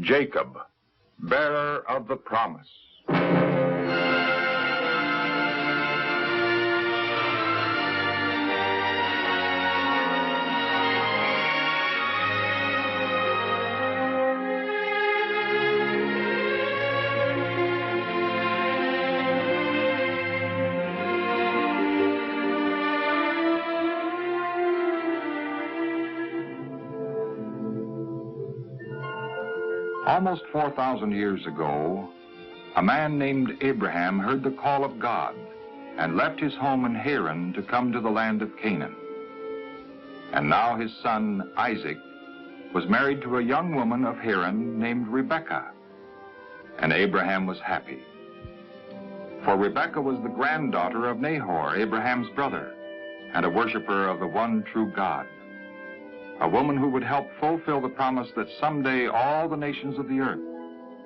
Jacob, bearer of the promise. Almost 4,000 years ago, a man named Abraham heard the call of God and left his home in Haran to come to the land of Canaan. And now his son, Isaac, was married to a young woman of Haran named Rebekah. And Abraham was happy. For Rebekah was the granddaughter of Nahor, Abraham's brother, and a worshiper of the one true God. A woman who would help fulfill the promise that someday all the nations of the earth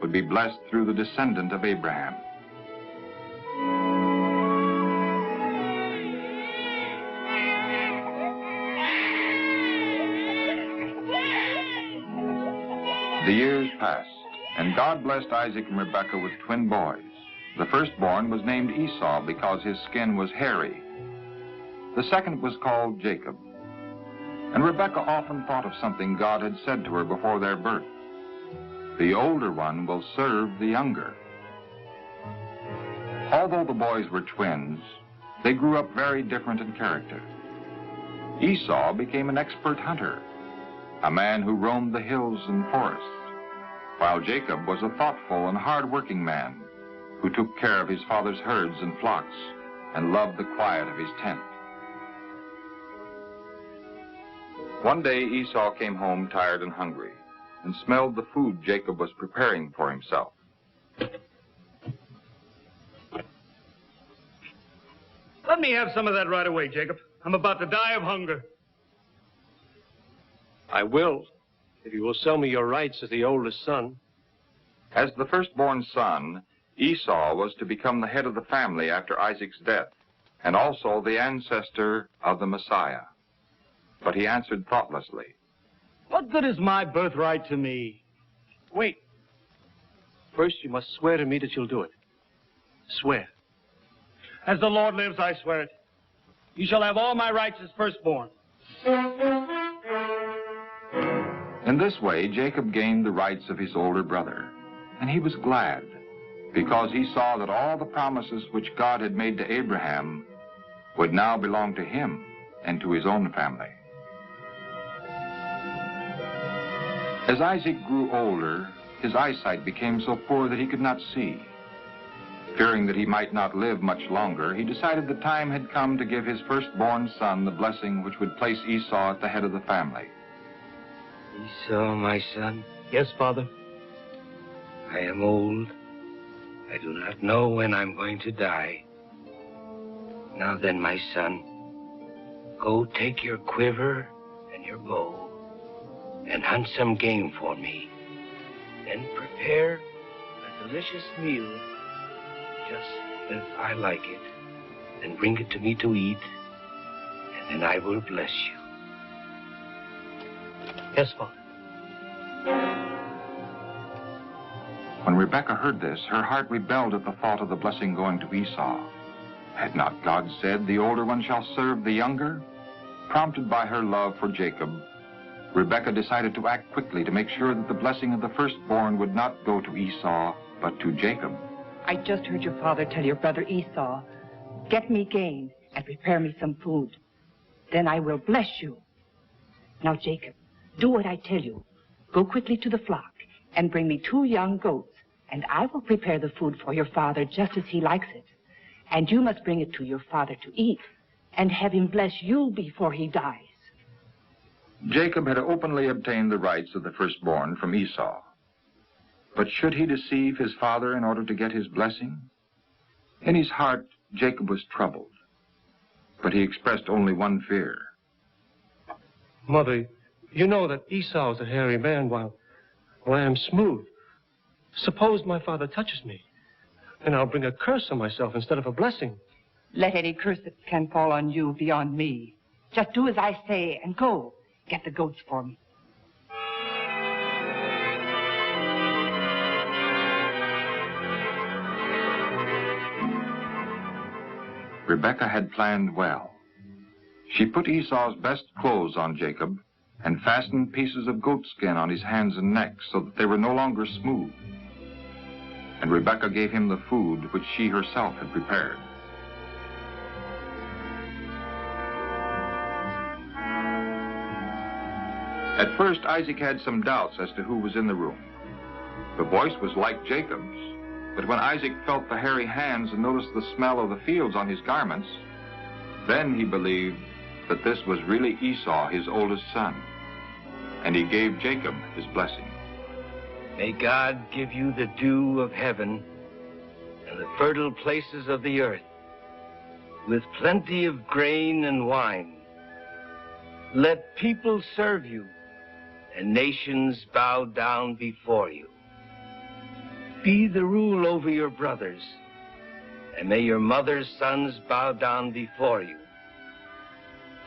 would be blessed through the descendant of Abraham. The years passed, and God blessed Isaac and Rebekah with twin boys. The firstborn was named Esau because his skin was hairy. The second was called Jacob. And Rebekah often thought of something God had said to her before their birth. The older one will serve the younger. Although the boys were twins, they grew up very different in character. Esau became an expert hunter, a man who roamed the hills and forests, while Jacob was a thoughtful and hard-working man who took care of his father's herds and flocks and loved the quiet of his tent. One day, Esau came home tired and hungry and smelled the food Jacob was preparing for himself. Let me have some of that right away, Jacob. I'm about to die of hunger. I will, if you will sell me your rights as the oldest son. As the firstborn son, Esau was to become the head of the family after Isaac's death, and also the ancestor of the Messiah. But he answered thoughtlessly, What good is my birthright to me? Wait. First, you must swear to me that you'll do it. Swear. As the Lord lives, I swear it. You shall have all my rights as firstborn. In this way, Jacob gained the rights of his older brother, and he was glad, because he saw that all the promises which God had made to Abraham would now belong to him and to his own family. As Isaac grew older, his eyesight became so poor that he could not see. Fearing that he might not live much longer, he decided the time had come to give his firstborn son the blessing which would place Esau at the head of the family. Esau, my son? Yes, Father. I am old. I do not know when I'm going to die. Now then, my son, go take your quiver and your bow and hunt some game for me. Then prepare a delicious meal just as I like it. Then bring it to me to eat, and then I will bless you. Yes, Father. When Rebekah heard this, her heart rebelled at the thought of the blessing going to Esau. Had not God said, the older one shall serve the younger? Prompted by her love for Jacob, Rebekah decided to act quickly to make sure that the blessing of the firstborn would not go to Esau, but to Jacob. I just heard your father tell your brother Esau, get me game and prepare me some food. Then I will bless you. Now, Jacob, do what I tell you. Go quickly to the flock and bring me 2 young goats, and I will prepare the food for your father just as he likes it. And you must bring it to your father to eat and have him bless you before he dies. Jacob had openly obtained the rights of the firstborn from Esau. But should he deceive his father in order to get his blessing? In his heart, Jacob was troubled, but he expressed only one fear. Mother, you know that Esau is a hairy man while I am smooth. Suppose my father touches me, and I'll bring a curse on myself instead of a blessing. Let any curse that can fall on you be on me. Just do as I say and go. Get the goats for me. Rebekah had planned well. She put Esau's best clothes on Jacob and fastened pieces of goatskin on his hands and neck so that they were no longer smooth. And Rebekah gave him the food which she herself had prepared. At first, Isaac had some doubts as to who was in the room. The voice was like Jacob's, but when Isaac felt the hairy hands and noticed the smell of the fields on his garments, then he believed that this was really Esau, his oldest son, and he gave Jacob his blessing. May God give you the dew of heaven and the fertile places of the earth, with plenty of grain and wine. Let people serve you, and nations bow down before you. Be the rule over your brothers, and may your mother's sons bow down before you.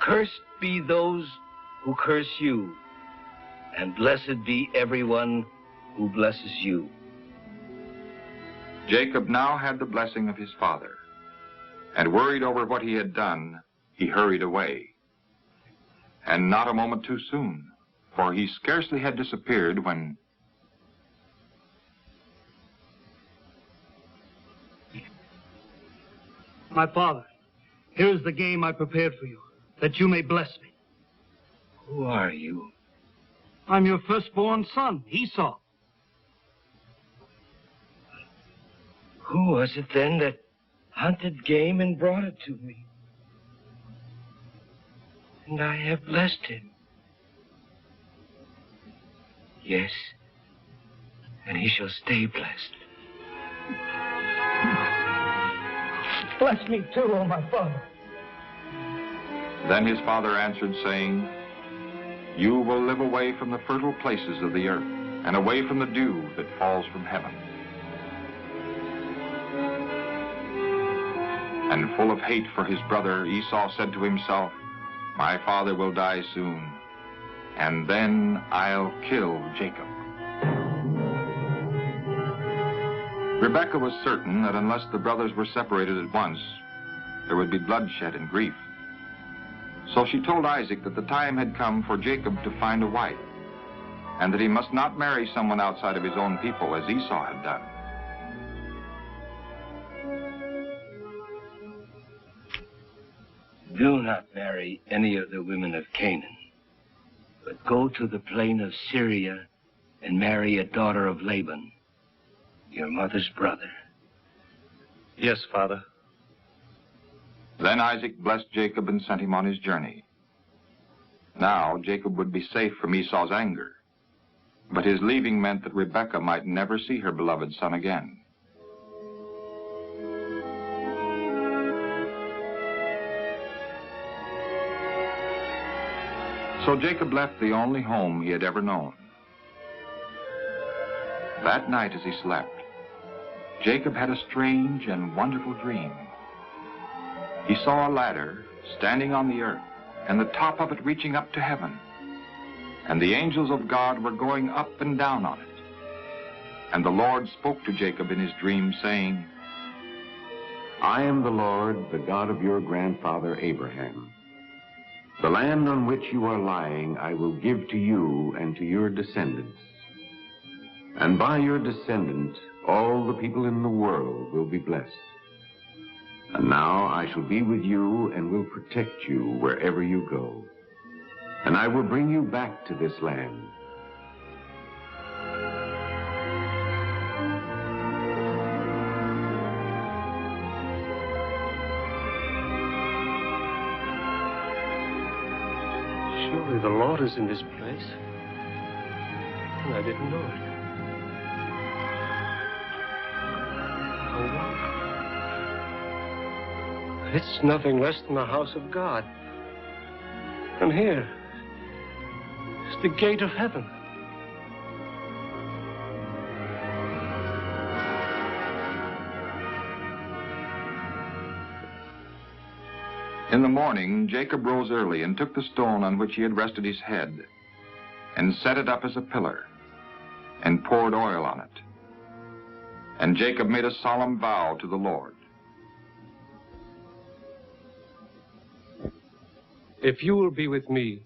Cursed be those who curse you, and blessed be everyone who blesses you. Jacob now had the blessing of his father, and worried over what he had done, he hurried away. And not a moment too soon, for he scarcely had disappeared when... My father, here is the game I prepared for you, that you may bless me. Who are you? I'm your firstborn son, Esau. Who was it then that hunted game and brought it to me? And I have blessed him. Yes, and he shall stay blessed. Bless me too, oh my father. Then his father answered, saying, You will live away from the fertile places of the earth, and away from the dew that falls from heaven. And full of hate for his brother, Esau said to himself, My father will die soon, and then I'll kill Jacob. Rebekah was certain that unless the brothers were separated at once, there would be bloodshed and grief. So she told Isaac that the time had come for Jacob to find a wife, and that he must not marry someone outside of his own people as Esau had done. Do not marry any of the women of Canaan, but go to the plain of Syria and marry a daughter of Laban, your mother's brother. Yes, Father. Then Isaac blessed Jacob and sent him on his journey. Now Jacob would be safe from Esau's anger, but his leaving meant that Rebekah might never see her beloved son again. So Jacob left the only home he had ever known. That night as he slept, Jacob had a strange and wonderful dream. He saw a ladder standing on the earth, and the top of it reaching up to heaven. And the angels of God were going up and down on it. And the Lord spoke to Jacob in his dream, saying, I am the Lord, the God of your grandfather Abraham. The land on which you are lying I will give to you and to your descendants. And by your descendant, all the people in the world will be blessed. And now I shall be with you and will protect you wherever you go. And I will bring you back to this land. Surely the Lord is in this place. And I didn't know it. Oh, what? It's nothing less than the house of God. And here is the gate of heaven. In the morning, Jacob rose early and took the stone on which he had rested his head and set it up as a pillar and poured oil on it. And Jacob made a solemn vow to the Lord. If you will be with me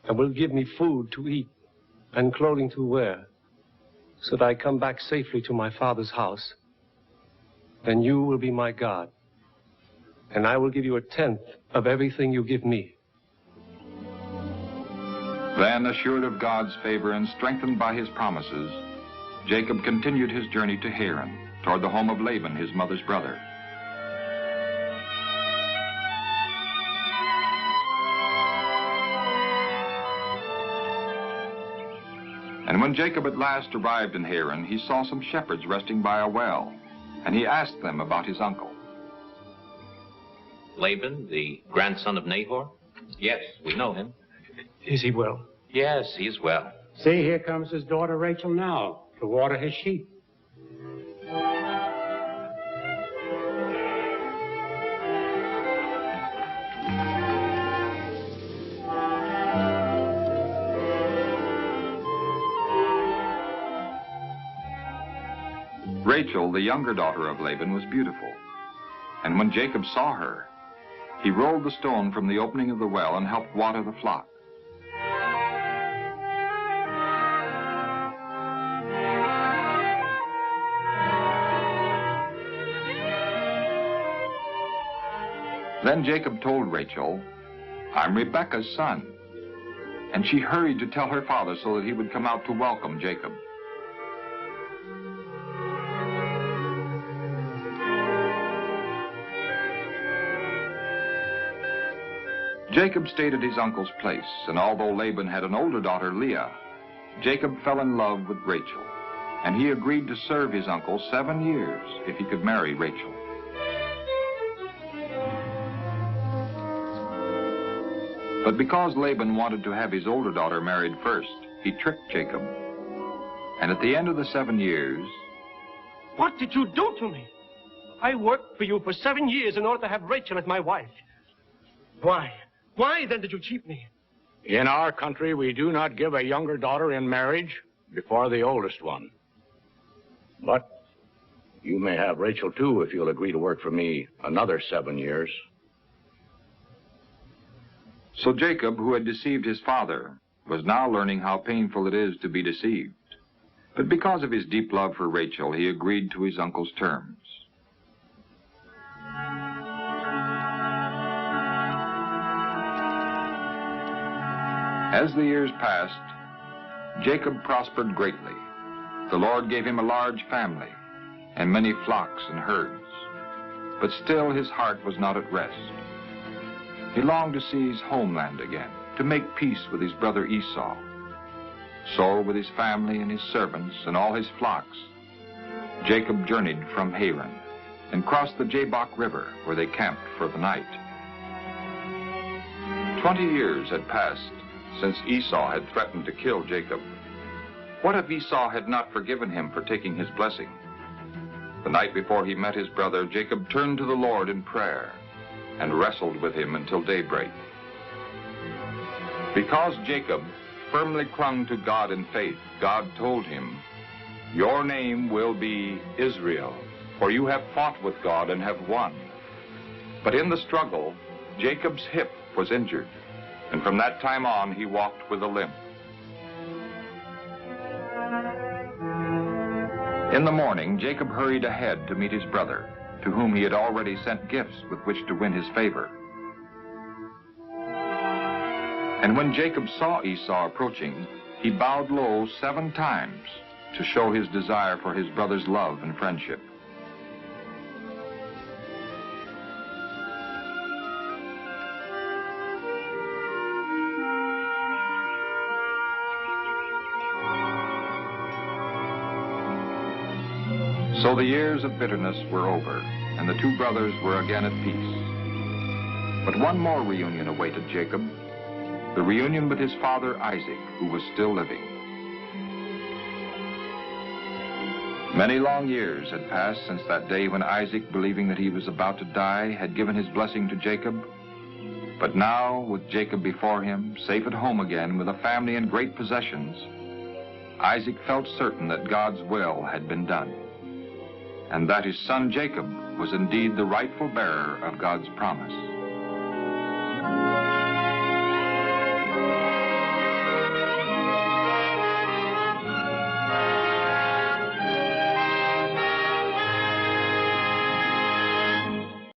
and will give me food to eat and clothing to wear, so that I come back safely to my father's house, then you will be my God, and I will give you 1/10 of everything you give me. Then, assured of God's favor and strengthened by his promises, Jacob continued his journey to Haran, toward the home of Laban, his mother's brother. And when Jacob at last arrived in Haran, he saw some shepherds resting by a well, and he asked them about his uncle. Laban, the grandson of Nahor? Yes, we know him. Is he well? Yes, he's well. See, here comes his daughter Rachel now to water his sheep. Rachel, the younger daughter of Laban, was beautiful. And when Jacob saw her, he rolled the stone from the opening of the well and helped water the flock. Then Jacob told Rachel, "I'm Rebekah's son." And she hurried to tell her father so that he would come out to welcome Jacob. Jacob stayed at his uncle's place, and although Laban had an older daughter, Leah, Jacob fell in love with Rachel, and he agreed to serve his uncle 7 years if he could marry Rachel. But because Laban wanted to have his older daughter married first, he tricked Jacob. And at the end of the 7 years... What did you do to me? I worked for you for 7 years in order to have Rachel as my wife. Why? Why then did you cheat me? In our country, we do not give a younger daughter in marriage before the oldest one. But you may have Rachel, too, if you'll agree to work for me another 7 years. So Jacob, who had deceived his father, was now learning how painful it is to be deceived. But because of his deep love for Rachel, he agreed to his uncle's terms. As the years passed, Jacob prospered greatly. The Lord gave him a large family and many flocks and herds. But still his heart was not at rest. He longed to see his homeland again, to make peace with his brother Esau. So, with his family and his servants and all his flocks, Jacob journeyed from Haran and crossed the Jabbok River, where they camped for the night. 20 years had passed since Esau had threatened to kill Jacob. What if Esau had not forgiven him for taking his blessing? The night before he met his brother, Jacob turned to the Lord in prayer and wrestled with him until daybreak. Because Jacob firmly clung to God in faith, God told him, "Your name will be Israel, for you have fought with God and have won." But in the struggle, Jacob's hip was injured, and from that time on, he walked with a limp. In the morning, Jacob hurried ahead to meet his brother, to whom he had already sent gifts with which to win his favor. And when Jacob saw Esau approaching, he bowed low 7 times to show his desire for his brother's love and friendship. So the years of bitterness were over, and the 2 brothers were again at peace. But one more reunion awaited Jacob, the reunion with his father Isaac, who was still living. Many long years had passed since that day when Isaac, believing that he was about to die, had given his blessing to Jacob. But now, with Jacob before him, safe at home again, with a family and great possessions, Isaac felt certain that God's will had been done, and that his son Jacob was indeed the rightful bearer of God's promise.